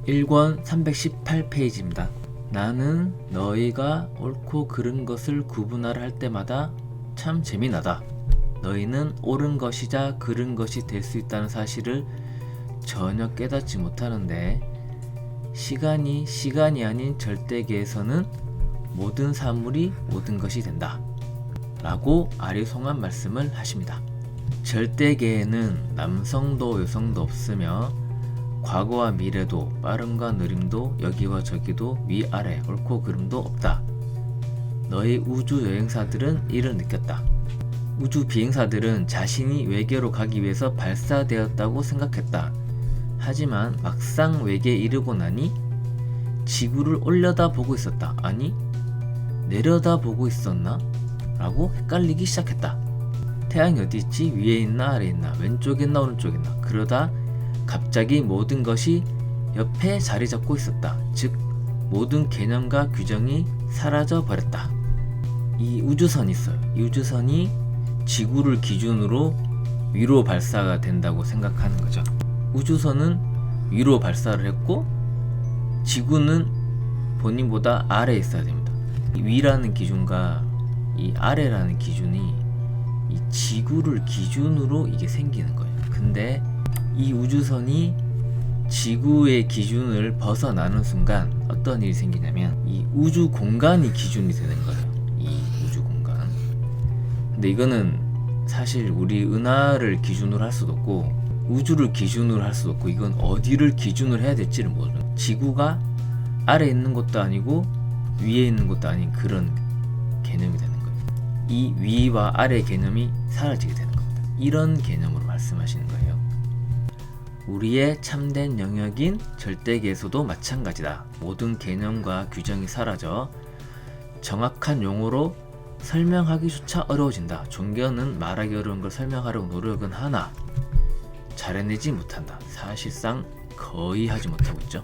1권 318페이지입니다. 나는 너희가 옳고 그른 것을 구분하라 할 때마다 참 재미나다. 너희는 옳은 것이자 그른 것이 될 수 있다는 사실을 전혀 깨닫지 못하는데, 시간이 아닌 절대계에서는 모든 사물이 모든 것이 된다 라고 아리송한 말씀을 하십니다. 절대계에는 남성도 여성도 없으며 과거와 미래도 빠름과 느림도 여기와 저기도 위아래 옳고 그름도 없다. 너희 우주 여행사들은 이를 느꼈다. 우주 비행사들은 자신이 외계로 가기 위해서 발사되었다고 생각했다. 하지만 막상 외계에 이르고 나니 지구를 올려다보고 있었다. 아니, 내려다보고 있었나? 라고 헷갈리기 시작했다. 태양이 어디 있지? 위에 있나 아래에 있나? 왼쪽에 있나 오른쪽에 있나? 그러다 갑자기 모든 것이 옆에 자리 잡고 있었다. 즉 모든 개념과 규정이 사라져 버렸다. 이 우주선이 있어요. 이 우주선이 지구를 기준으로 위로 발사가 된다고 생각하는 거죠. 우주선은 위로 발사를 했고 지구는 본인보다 아래에 있어야 됩니다. 이 위라는 기준과 이 아래라는 기준이 이 지구를 기준으로 이게 생기는 거예요. 근데 이 우주선이 지구의 기준을 벗어나는 순간 어떤 일이 생기냐면 이 우주 공간이 기준이 되는 거예요. 이 우주 공간. 근데 이거는 사실 우리 은하를 기준으로 할 수도 없고 우주를 기준으로 할 수도 없고, 이건 어디를 기준으로 해야 될지를 모르는, 지구가 아래에 있는 것도 아니고 위에 있는 것도 아닌 그런 개념이 되는 거예요. 이 위와 아래 개념이 사라지게 되는 겁니다. 이런 개념으로 말씀하시는 거예요. 우리의 참된 영역인 절대계에서도 마찬가지다. 모든 개념과 규정이 사라져 정확한 용어로 설명하기조차 어려워진다. 종교는 말하기 어려운 걸 설명하려고 노력은 하나 잘 해내지 못한다. 사실상 거의 하지 못하고 있죠.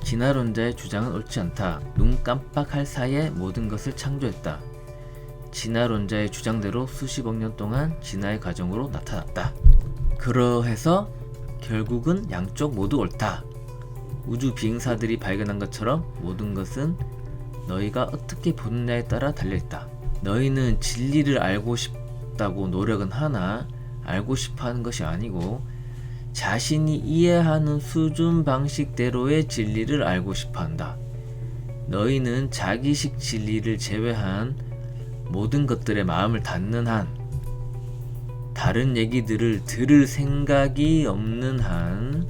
진화론자의 주장은 옳지 않다. 눈 깜빡할 사이에 모든 것을 창조했다. 진화론자의 주장대로 수십억 년 동안 진화의 과정으로 나타났다. 그러해서 결국은 양쪽 모두 옳다. 우주 비행사들이 발견한 것처럼 모든 것은 너희가 어떻게 보느냐에 따라 달려있다. 너희는 진리를 알고 싶다고 노력은 하나 알고 싶어하는 것이 아니고 자신이 이해하는 수준 방식대로의 진리를 알고 싶어한다. 너희는 자기식 진리를 제외한 모든 것들에 마음을 닫는 한, 다른 얘기들을 들을 생각이 없는 한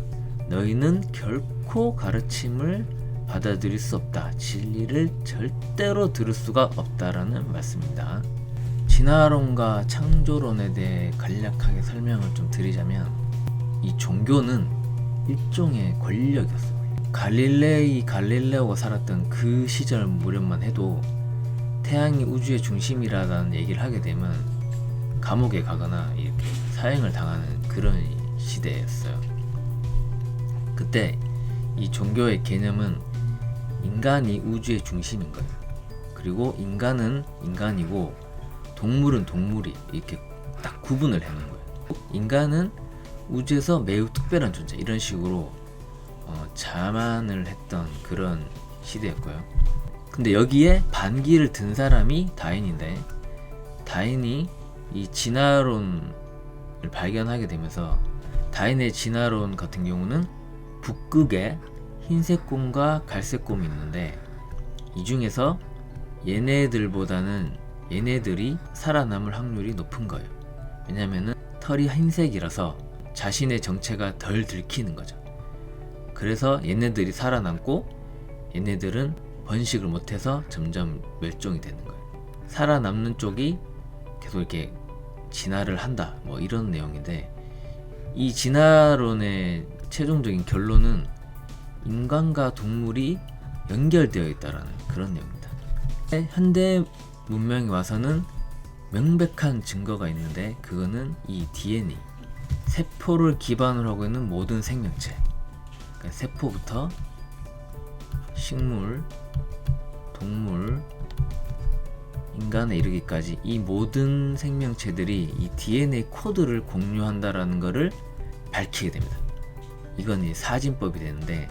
너희는 결코 가르침을 받아들일 수 없다. 진리를 절대로 들을 수가 없다라는 말씀입니다. 진화론과 창조론에 대해 간략하게 설명을 좀 드리자면, 이 종교는 일종의 권력이었어요. 갈릴레오가 살았던 그 시절 무렵만 해도 태양이 우주의 중심이라는 얘기를 하게 되면 감옥에 가거나 이렇게 사형을 당하는 그런 시대였어요. 그때 이 종교의 개념은 인간이 우주의 중심인 거예요. 그리고 인간은 인간이고 동물은 동물이, 이렇게 딱 구분을 해놓은 거예요. 인간은 우주에서 매우 특별한 존재, 이런 식으로 자만을 했던 그런 시대였고요. 근데 여기에 반기를 든 사람이 다윈인데, 다윈이 이 진화론을 발견하게 되면서, 다윈의 진화론 같은 경우는 북극에 흰색 곰과 갈색 곰이 있는데 이 중에서 얘네들이 살아남을 확률이 높은 거예요. 왜냐면은 털이 흰색이라서 자신의 정체가 덜 들키는 거죠. 그래서 얘네들이 살아남고 얘네들은 번식을 못해서 점점 멸종이 되는 거예요. 살아남는 쪽이 계속 이렇게 진화를 한다, 뭐 이런 내용인데, 이 진화론의 최종적인 결론은 인간과 동물이 연결되어 있다라는 그런 내용입니다. 현대 문명이 와서는 명백한 증거가 있는데, 그거는 이 DNA, 세포를 기반으로 하고 있는 모든 생명체, 그러니까 세포부터 식물, 동물, 인간에 이르기까지 이 모든 생명체들이 이 DNA 코드를 공유한다라는 것을 밝히게 됩니다. 이건 이 사진법이 되는데,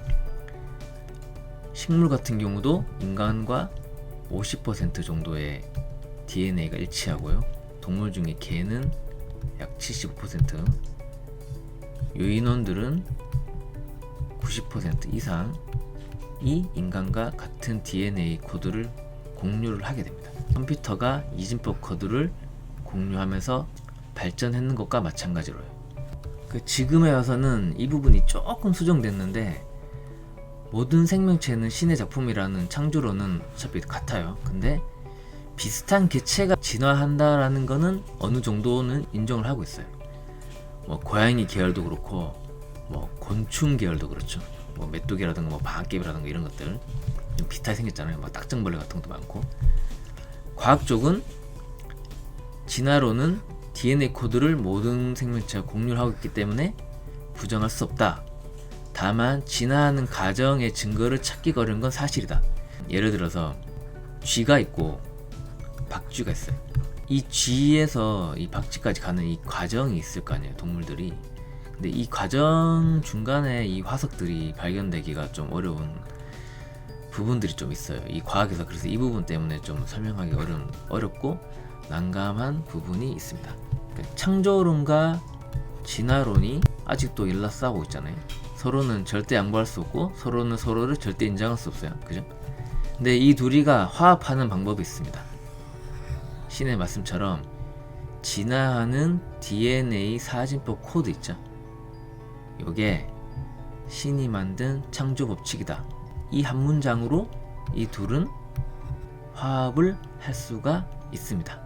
식물 같은 경우도 인간과 50% 정도의 DNA가 일치하고요. 동물 중에 개는 약 75%, 유인원들은 90% 이상이 인간과 같은 DNA 코드를 공유를 하게 됩니다. 컴퓨터가 이진법 코드를 공유하면서 발전했는 것과 마찬가지로요. 지금에 와서는 이 부분이 조금 수정됐는데, 모든 생명체는 신의 작품이라는 창조로는 어차피 같아요. 근데 비슷한 개체가 진화한다라는 거는 어느 정도는 인정을 하고 있어요. 뭐 고양이 계열도 그렇고, 뭐 곤충 계열도 그렇죠. 뭐 메뚜기라든가 뭐 방앗개비라든가 이런 것들 좀 비슷하게 생겼잖아요. 뭐 딱정벌레 같은 것도 많고. 과학 쪽은 진화로는 DNA 코드를 모든 생명체가 공유를 하고 있기 때문에 부정할 수 없다. 다만 진화하는 과정의 증거를 찾기가 어려운 건 사실이다. 예를 들어서 쥐가 있고 박쥐가 있어요. 이 쥐에서 이 박쥐까지 가는 이 과정이 있을 거 아니에요, 동물들이. 근데 이 과정 중간에 이 화석들이 발견되기가 좀 어려운 부분들이 좀 있어요. 이 과학에서. 그래서 이 부분 때문에 좀 설명하기 어렵고 난감한 부분이 있습니다. 그러니까 창조론과 진화론이 아직도 일라싸고 있잖아요. 서로는 절대 양보할 수 없고 서로는 서로를 절대 인정할 수 없어요. 그죠? 근데 이 둘이가 화합하는 방법이 있습니다. 신의 말씀처럼 진화하는 DNA 사진법 코드 있죠? 요게 신이 만든 창조 법칙이다. 이 한 문장으로 이 둘은 화합을 할 수가 있습니다.